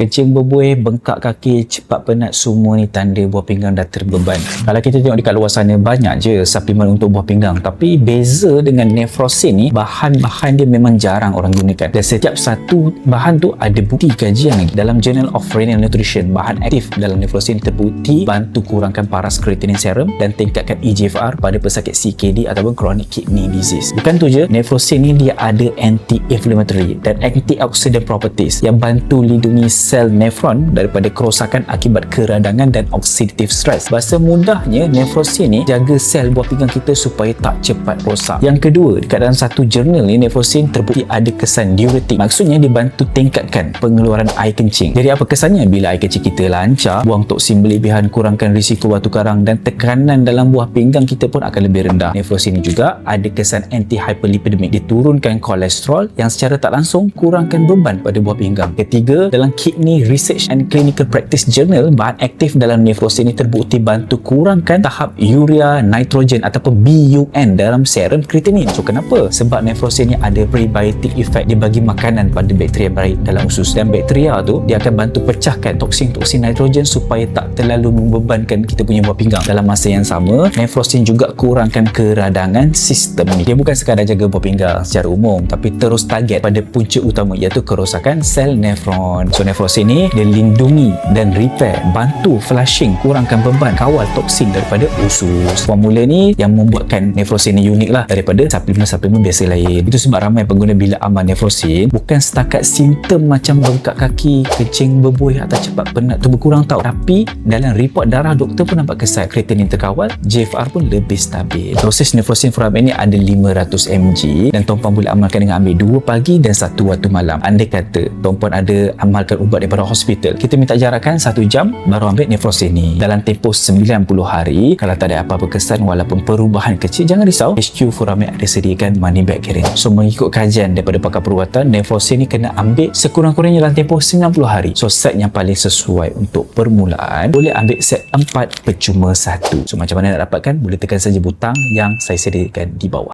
Kencing berbuih, bengkak kaki, cepat penat, semua ni tanda buah pinggang dah terbeban. Kalau kita tengok dekat luar sana, banyak je suplemen untuk buah pinggang. Tapi beza dengan Nephrosin ni, bahan-bahan dia memang jarang orang gunakan. Dan setiap satu bahan tu ada bukti kajian lagi. Dalam Journal of Renal Nutrition, bahan aktif dalam Nephrosin terbukti bantu kurangkan paras creatinine serum dan tingkatkan eGFR pada pesakit CKD ataupun chronic kidney disease. Bukan tu je, Nephrosin ni dia ada anti-inflammatory dan antioxidant properties yang bantu lindungi sel nephron daripada kerosakan akibat keradangan dan oxidative stress. Bahasa mudahnya, Nephrosin ni jaga sel buah pinggang kita supaya tak cepat rosak. Yang kedua, dekat dalam satu jurnal ni, Nephrosin terbukti ada kesan diuretik. Maksudnya dia bantu tingkatkan pengeluaran air kencing. Jadi apa kesannya? Bila air kencing kita lancar, buang toksin berlebihan, kurangkan risiko batu karang dan tekanan dalam buah pinggang kita pun akan lebih rendah. Nephrosin ni juga ada kesan anti-hyperlipidemik. Diturunkan kolesterol yang secara tak langsung kurangkan beban pada buah pinggang. Ketiga, dalam Kidney Research and Clinical Practice Journal, bahan aktif dalam Nephrosin ni terbukti bantu kurangkan tahap urea nitrogen ataupun BUN dalam serum kreatinin. So kenapa? Sebab Nephrosin ni ada prebiotic effect. Dia bagi makanan pada bakteria baik dalam usus, dan bakteria tu dia akan bantu pecahkan toksin-toksin nitrogen supaya tak terlalu membebankan kita punya buah pinggang. Dalam masa yang sama, Nephrosin juga kurangkan keradangan sistemik. Dia bukan sekadar jaga buah pinggang secara umum, tapi terus target pada punca utama, iaitu kerosakan sel nephron. So Nephrosin ni dia lindungi dan repair, bantu flushing, kurangkan beban, kawal toksin daripada usus. Formula ni yang membuatkan Nephrosin ni unik lah daripada suplemen-suplemen biasa lain. Itu sebab ramai pengguna bila amal Nephrosin bukan setakat simptom macam bengkak kaki, kencing berbuih atau cepat penat tu berkurang tau, tapi dalam report darah doktor pun nampak kesan kreatinin terkawal, GFR pun lebih stabil. Dosis Nephrosin Furamate ni ada 500 mg dan tuan-puan boleh amalkan dengan ambil 2 pagi dan 1 waktu malam. Andai kata tuan-puan ada amalkan ubat daripada hospital, kita minta jarakan 1 jam baru ambil Nephrosin ni. Dalam tempoh 90 hari, kalau tak ada apa-apa kesan walaupun perubahan kecil, jangan risau, HQ Furamate ada sediakan money back guarantee. So mengikut kajian daripada pakar perubatan, Nephrosin ni kena ambil sekurang-kurangnya dalam tempoh 90 hari. So set yang paling sesuai untuk permulaan, boleh ambil set 4 percuma 1. So macam mana nak dapatkan? Boleh tekan saja butang yang saya sediakan di bawah.